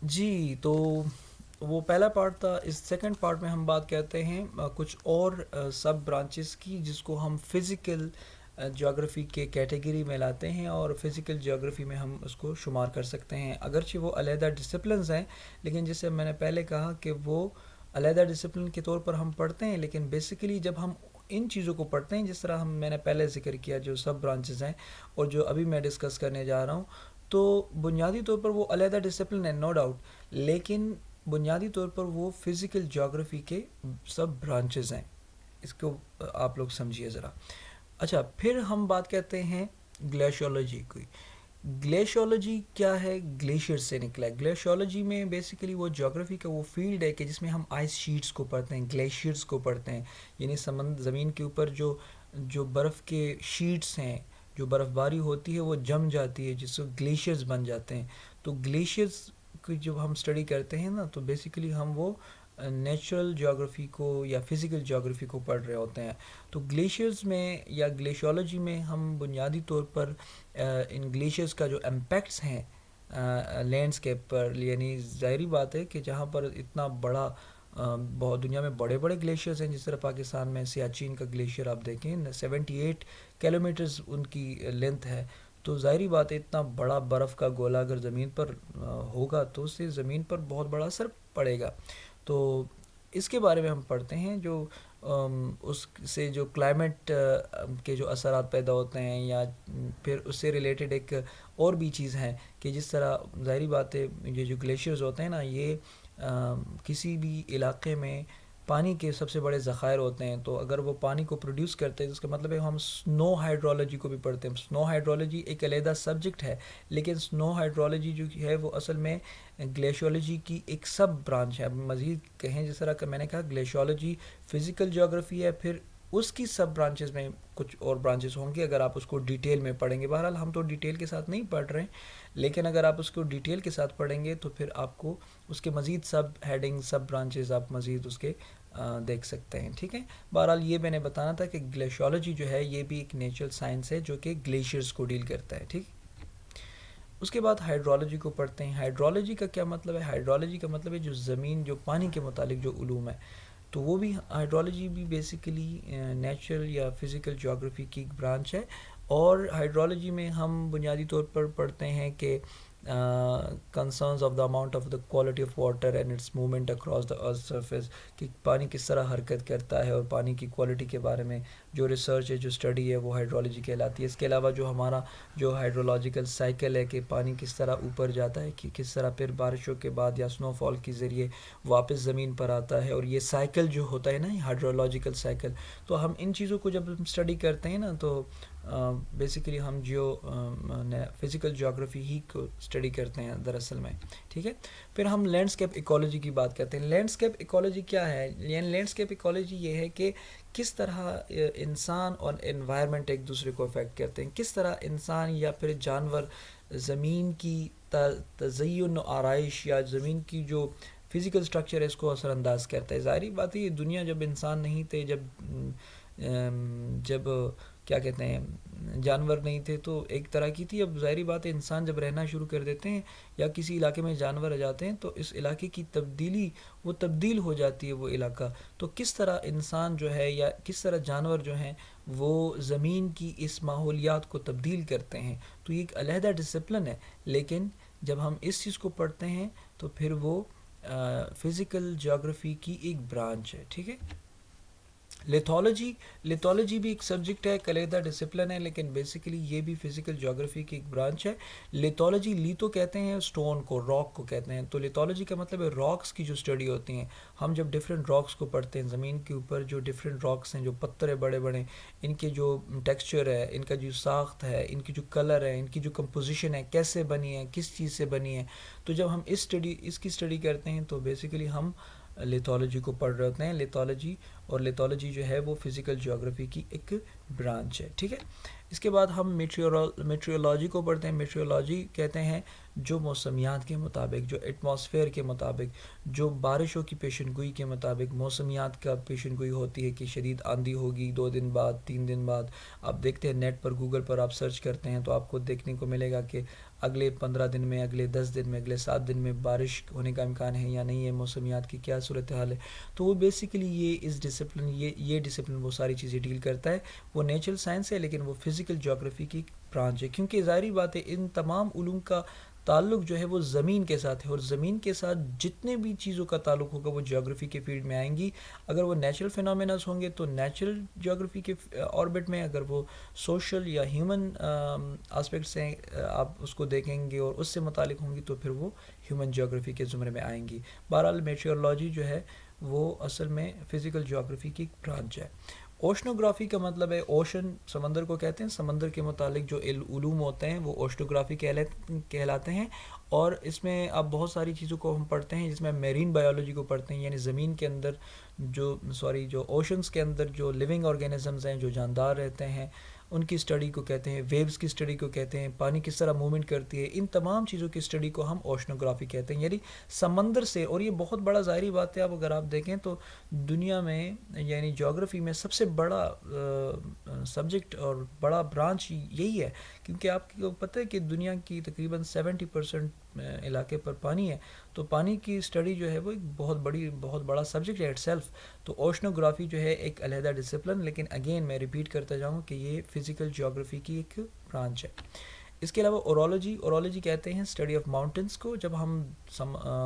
جی، تو وہ پہلا پارٹ تھا. اس سیکنڈ پارٹ میں ہم بات کرتے ہیں کچھ اور سب برانچز کی جس کو ہم فزیکل جیوگرافی کے کیٹیگری میں لاتے ہیں، اور فزیکل جیوگرافی میں ہم اس کو شمار کر سکتے ہیں. اگرچہ وہ علیحدہ ڈسپلنز ہیں، لیکن جسے میں نے پہلے کہا کہ وہ علیحدہ ڈسپلن کے طور پر ہم پڑھتے ہیں، لیکن بیسیکلی جب ہم ان چیزوں کو پڑھتے ہیں جس طرح میں نے پہلے ذکر کیا جو سب برانچز ہیں اور جو ابھی میں ڈسکس کرنے جا رہا ہوں، تو بنیادی طور پر وہ علیحدہ ڈسپلن ہے، نو ڈاؤٹ، لیکن بنیادی طور پر وہ فزیکل جیوگرافی کے سب برانچز ہیں. اس کو آپ لوگ سمجھیے ذرا. اچھا، پھر ہم بات کرتے ہیں گلیشیولوجی کی. گلیشیولوجی کیا ہے؟ گلیشیئر سے نکلا ہے. گلیشیولوجی میں بیسیکلی وہ جیوگرافی کا وہ فیلڈ ہے کہ جس میں ہم آئس شیٹس کو پڑھتے ہیں، گلیشیئرس کو پڑھتے ہیں، یعنی زمین کے اوپر جو برف کے شیٹس ہیں، جو برف باری ہوتی ہے وہ جم جاتی ہے جس سے گلیشیئرز بن جاتے ہیں. تو گلیشیئرز کی جب ہم اسٹڈی کرتے ہیں نا، تو بیسیکلی ہم وہ نیچرل جیوگرافی کو یا فزیکل جیوگرافی کو پڑھ رہے ہوتے ہیں. تو گلیشیئرز میں یا گلیشیولوجی میں ہم بنیادی طور پر ان گلیشیئرز کا جو امپیکٹس ہیں لینڈسکیپ پر، یعنی ظاہری بات ہے کہ جہاں پر اتنا بڑا بہت دنیا میں بڑے بڑے گلیشیئرز ہیں، جس طرح پاکستان میں سیاچین کا گلیشیئر آپ دیکھیں 78 کلومیٹرز ان کی لینتھ ہے. تو ظاہری بات ہے اتنا بڑا برف کا گولا اگر زمین پر ہوگا تو اس سے زمین پر بہت بڑا اثر پڑے گا. تو اس کے بارے میں ہم پڑھتے ہیں جو اس سے جو کلائمیٹ کے جو اثرات پیدا ہوتے ہیں، یا پھر اس سے ریلیٹڈ ایک اور بھی چیز ہیں کہ جس طرح ظاہری بات ہے یہ جو گلیشیئرز ہوتے ہیں نا، یہ کسی بھی علاقے میں پانی کے سب سے بڑے ذخائر ہوتے ہیں. تو اگر وہ پانی کو پروڈیوس کرتے ہیں تو اس کا مطلب ہے ہم سنو ہائیڈرولوجی کو بھی پڑھتے ہیں. سنو ہائیڈرولوجی ایک علیحدہ سبجیکٹ ہے، لیکن سنو ہائیڈرولوجی جو ہے وہ اصل میں گلیشیولوجی کی ایک سب برانچ ہے. اب مزید کہیں جس طرح کہ میں نے کہا گلیشیولوجی فزیکل جیوگرافی ہے، پھر اس کی سب برانچز میں کچھ اور برانچز ہوں گے اگر آپ اس کو ڈیٹیل میں پڑھیں گے. بہرحال ہم تو ڈیٹیل کے ساتھ نہیں پڑھ رہے ہیں، لیکن اگر آپ اس کو ڈیٹیل کے ساتھ پڑھیں گے تو پھر آپ کو اس کے مزید سب ہیڈنگ سب برانچز آپ مزید اس کے دیکھ سکتے ہیں. ٹھیک ہے، بہرحال یہ میں نے بتانا تھا کہ گلیشیولوجی جو ہے یہ بھی ایک نیچرل سائنس ہے جو کہ گلیشیئرز کو ڈیل کرتا ہے. ٹھیک، اس کے بعد ہائیڈرولوجی کو پڑھتے ہیں. ہائیڈرولوجی کا کیا مطلب ہے؟ ہائیڈرولوجی کا مطلب ہے جو زمین، جو پانی کے متعلق جو علوم ہے. تو وہ بھی ہائیڈرولوجی بھی بیسیکلی نیچرل یا فزیکل جیوگرافی کی ایک برانچ ہے. اور ہائیڈرولوجی میں ہم بنیادی طور پر پڑھتے ہیں کہ concerns of the amount of the quality of water and its movement across the earth surface, کہ پانی کس طرح حرکت کرتا ہے، اور پانی کی کوالٹی کے بارے میں جو ریسرچ ہے، جو اسٹڈی ہے، وہ ہائیڈرولوجی کہلاتی ہے. اس کے علاوہ جو ہمارا جو ہائیڈرولوجیکل سائیکل ہے کہ پانی کس طرح اوپر جاتا ہے، کہ کس طرح پھر بارشوں کے بعد یا سنو فال کے ذریعے واپس زمین پر آتا ہے، اور یہ سائیکل جو ہوتا ہے نا، یہ ہائیڈرولوجیکل سائیکل. تو ہم ان چیزوں کو جب ہم اسٹڈی کرتے ہیں نا، تو بیسیکلی ہم فزیکل جیوگرافی ہی کو اسٹڈی کرتے ہیں دراصل میں. ٹھیک ہے، پھر ہم لینڈسکیپ ایکولوجی کی بات کرتے ہیں. لینڈسکیپ ایکولوجی کیا ہے؟ یعنی لینڈسکیپ ایکولوجی یہ ہے کہ کس طرح انسان اور انوائرمنٹ ایک دوسرے کو افیکٹ کرتے ہیں، کس طرح انسان یا پھر جانور زمین کی تزئین و آرائش یا زمین کی جو فزیکل سٹرکچر ہے اس کو اثر انداز کرتا ہے. ظاہری بات ہے یہ دنیا جب انسان نہیں تھے، جب کیا کہتے ہیں جانور نہیں تھے تو ایک طرح کی تھی. اب ظاہری بات ہے انسان جب رہنا شروع کر دیتے ہیں یا کسی علاقے میں جانور آ جاتے ہیں تو اس علاقے کی وہ تبدیل ہو جاتی ہے وہ علاقہ. تو کس طرح انسان جو ہے یا کس طرح جانور جو ہیں وہ زمین کی اس ماحولیات کو تبدیل کرتے ہیں. تو یہ ایک علیحدہ ڈسپلن ہے، لیکن جب ہم اس چیز کو پڑھتے ہیں تو پھر وہ فزیکل جیوگرافی کی ایک برانچ ہے. ٹھیک ہے، لیتھولوجی بھی ایک سبجیکٹ ہے، ایک علیحدہ ڈسپلن ہے، لیکن بیسیکلی یہ بھی فزیکل جیوگرافی کی ایک برانچ ہے. لیتھولوجی، لیتو کہتے ہیں اسٹون کو، راک کو کہتے ہیں. تو لیتھولوجی کا مطلب ہے راکس کی جو اسٹڈی ہوتی ہیں. ہم جب ڈفرینٹ راکس کو پڑھتے ہیں، زمین کے اوپر جو ڈفرینٹ راکس ہیں، جو پتھر ہے بڑے بڑے، ان کے جو ٹیکسچر ہے، ان کا جو ساخت ہے، ان کی جو کلر ہے، ان کی جو کمپوزیشن ہے، کیسے بنی ہے، کس چیز سے بنی ہے. تو جب ہم اس کی اسٹڈی کرتے ہیں تو بیسیکلی ہم لیتھولوجی کو پڑھ رہے ہوتے ہیں. لیتھولوجی اور لیتھولوجی جو ہے وہ فزیکل جیوگرافی کی ایک برانچ ہے. ٹھیک ہے. اس کے بعد ہم میٹریولوجی کو پڑھتے ہیں. میٹریولوجی کہتے ہیں جو موسمیات کے مطابق، جو ایٹماسفیئر کے مطابق، جو بارشوں کی پیشن گوئی کے مطابق موسمیات کا پیشن گوئی ہوتی ہے کہ شدید آندھی ہوگی 2 دن بعد، 3 دن بعد. آپ دیکھتے ہیں نیٹ پر، گوگل پر آپ سرچ کرتے ہیں تو آپ کو دیکھنے کو ملے گا کہ اگلے 15 دن میں، اگلے 10 دن میں، اگلے 7 دن میں بارش ہونے کا امکان ہے یا نہیں ہے، موسمیات کی کیا صورتحال ہے. تو وہ بیسیکلی یہ ڈسپلن وہ ساری چیزیں ڈیل کرتا ہے. وہ نیچرل سائنس ہے لیکن وہ فزیکل جیوگرافی کی برانچ ہے، کیونکہ ظاہری بات ہے ان تمام علوم کا تعلق جو ہے وہ زمین کے ساتھ ہے، اور زمین کے ساتھ جتنے بھی چیزوں کا تعلق ہوگا وہ جیوگرافی کے فیلڈ میں آئیں گی. اگر وہ نیچرل فینومیناز ہوں گے تو نیچرل جیوگرافی کے آربٹ میں، اگر وہ سوشل یا ہیومن آسپیکٹس ہیں آپ اس کو دیکھیں گے اور اس سے متعلق ہوں گی تو پھر وہ ہیومن جیوگرافی کے زمرے میں آئیں گی. بہرحال میٹیورولوجی جو ہے وہ اصل میں فزیکل جیوگرافی کی برانچ ہے. اوشنوگرافی کا مطلب ہے اوشن، سمندر کو کہتے ہیں. سمندر کے متعلق جو علوم ہوتے ہیں وہ اوشنوگرافی کہلاتے ہیں. اور اس میں اب بہت ساری چیزوں کو ہم پڑھتے ہیں، جس میں میرین بایولوجی کو پڑھتے ہیں، یعنی زمین کے اندر جو اوشنز کے اندر جو لیونگ آرگینزمز ہیں، جو جاندار رہتے ہیں، ان کی اسٹڈی کو کہتے ہیں. ویوز کی اسٹڈی کو کہتے ہیں. پانی کس طرح موومنٹ کرتی ہے، ان تمام چیزوں کی اسٹڈی کو ہم اوشنوگرافی کہتے ہیں. یعنی سمندر سے، اور یہ بہت بڑا ظاہری بات ہے، اب اگر آپ دیکھیں تو دنیا میں یعنی جیوگرافی میں سب سے بڑا سبجیکٹ اور بڑا برانچ یہی ہے، کیونکہ آپ کو پتہ ہے کہ دنیا کی تقریباً 70% علاقے پر پانی ہے. تو پانی کی اسٹڈی جو ہے وہ ایک بہت بڑا سبجیکٹ ہے اٹ سیلف. تو اوشنوگرافی جو ہے ایک علیحدہ ڈسپلن، لیکن اگین میں ریپیٹ کرتا جاؤں کہ یہ فزیکل جیوگرافی کی ایک برانچ ہے. اس کے علاوہ اورولوجی کہتے ہیں اسٹڈی آف ماؤنٹنس کو. جب ہم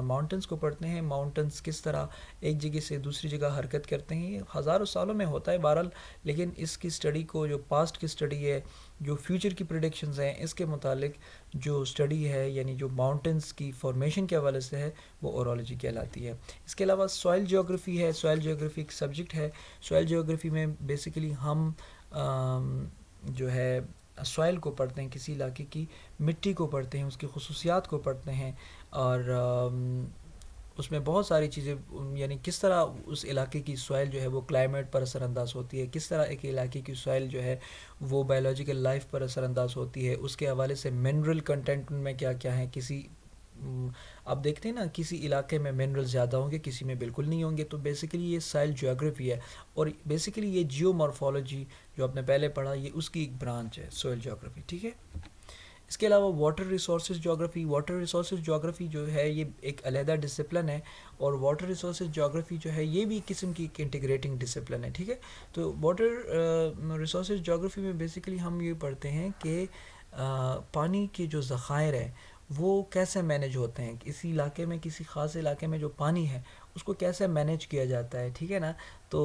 ماؤنٹنس کو پڑھتے ہیں، ماؤنٹنس کس طرح ایک جگہ سے دوسری جگہ حرکت کرتے ہیں، یہ ہزاروں سالوں میں ہوتا ہے بہرحال، لیکن اس کی اسٹڈی کو، جو پاسٹ کی اسٹڈی ہے، جو فیوچر کی پریڈکشنز ہیں، اس کے متعلق جو اسٹڈی ہے، یعنی جو ماؤنٹنس کی فارمیشن کے حوالے سے ہے، وہ اورولوجی کہلاتی ہے. اس کے علاوہ سوائل جیوگرافی ہے. سوائل جیوگرافی ایک سبجیکٹ ہے. سوائل جیوگرافی میں بیسیکلی ہم جو ہے سوائل کو پڑھتے ہیں، کسی علاقے کی مٹی کو پڑھتے ہیں، اس کی خصوصیات کو پڑھتے ہیں، اور اس میں بہت ساری چیزیں، یعنی کس طرح اس علاقے کی سوائل جو ہے وہ کلائمیٹ پر اثر انداز ہوتی ہے، کس طرح ایک علاقے کی سوائل جو ہے وہ بایولوجیکل لائف پر اثر انداز ہوتی ہے، اس کے حوالے سے منرل کنٹینٹ ان میں کیا کیا ہیں. آپ دیکھتے ہیں نا، کسی علاقے میں منرل زیادہ ہوں گے، کسی میں بالکل نہیں ہوں گے. تو بیسیکلی یہ سائل جیوگرافی ہے، اور بیسیکلی یہ جیو مارفولوجی جو آپ نے پہلے پڑھا، یہ اس کی ایک برانچ ہے، سوائل جیوگرافی. ٹھیک ہے. اس کے علاوہ واٹر ریسورسز جیوگرافی جو ہے یہ ایک علیحدہ ڈسپلن ہے، اور واٹر ریسورسز جیوگرافی جو ہے یہ بھی قسم کی انٹیگریٹنگ ڈسپلن ہے. ٹھیک ہے. تو واٹر ریسورسز جیوگرافی میں بیسیکلی ہم یہ پڑھتے ہیں کہ پانی کے جو ذخائر ہیں وہ کیسے مینیج ہوتے ہیں، اسی علاقے میں، کسی خاص علاقے میں جو پانی ہے اس کو کیسے مینیج کیا جاتا ہے. ٹھیک ہے نا. تو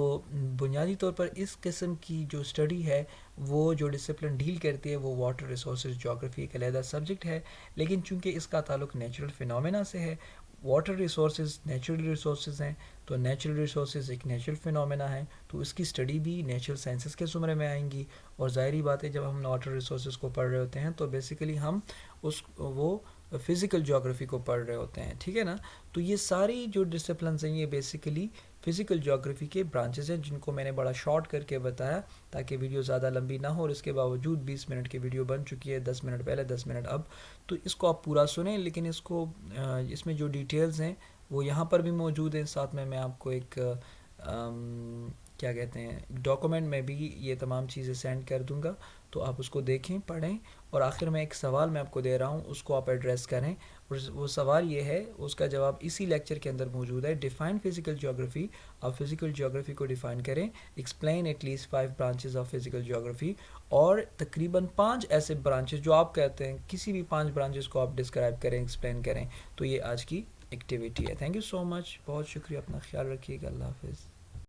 بنیادی طور پر اس قسم کی جو اسٹڈی ہے، وہ جو ڈسپلن ڈیل کرتی ہے، وہ واٹر ریسورسز جیوگرافی ایک علیحدہ سبجیکٹ ہے. لیکن چونکہ اس کا تعلق نیچرل فینومینا سے ہے، واٹر ریسورسز نیچرل ریسورسز ہیں، تو نیچرل ریسورسز ایک نیچرل فینومینا ہے، تو اس کی اسٹڈی بھی نیچرل سائنسز کے زمرے میں آئیں گی. اور ظاہری بات ہے جب ہم واٹر ریسورسز کو پڑھ رہے ہوتے ہیں تو بیسیکلی ہم وہ فزیکل جیوگرافی کو پڑھ رہے ہوتے ہیں. ٹھیک ہے نا. تو یہ ساری جو ڈسپلنز ہیں یہ بیسیکلی فزیکل جیوگرافی کے برانچز ہیں، جن کو میں نے بڑا شارٹ کر کے بتایا تاکہ ویڈیو زیادہ لمبی نہ ہو. اور اس کے باوجود 20 منٹ کی ویڈیو بن چکی ہے، 10 منٹ پہلے، 10 منٹ اب. تو اس کو آپ پورا سنیں، لیکن اس میں جو ڈیٹیلز ہیں وہ یہاں پر بھی موجود ہیں. ساتھ میں آپ کو ایک کیا کہتے ہیں ڈاکومنٹ میں بھی یہ تمام چیزیں سینڈ کر دوں گا، تو آپ اس کو دیکھیں، پڑھیں. اور آخر میں ایک سوال میں آپ کو دے رہا ہوں، اس کو آپ ایڈریس کریں. اور وہ سوال یہ ہے، اس کا جواب اسی لیکچر کے اندر موجود ہے. Define physical geography. آپ فزیکل جیوگرافی کو ڈیفائن کریں. Explain at least 5 branches of physical geography. اور تقریباً 5 ایسے برانچز جو آپ کہتے ہیں، کسی بھی 5 برانچز کو آپ ڈسکرائب کریں، ایکسپلین کریں. تو یہ آج کی ایکٹیویٹی ہے. تھینک یو سو مچ. بہت شکریہ. اپنا خیال رکھیے گا. اللہ حافظ.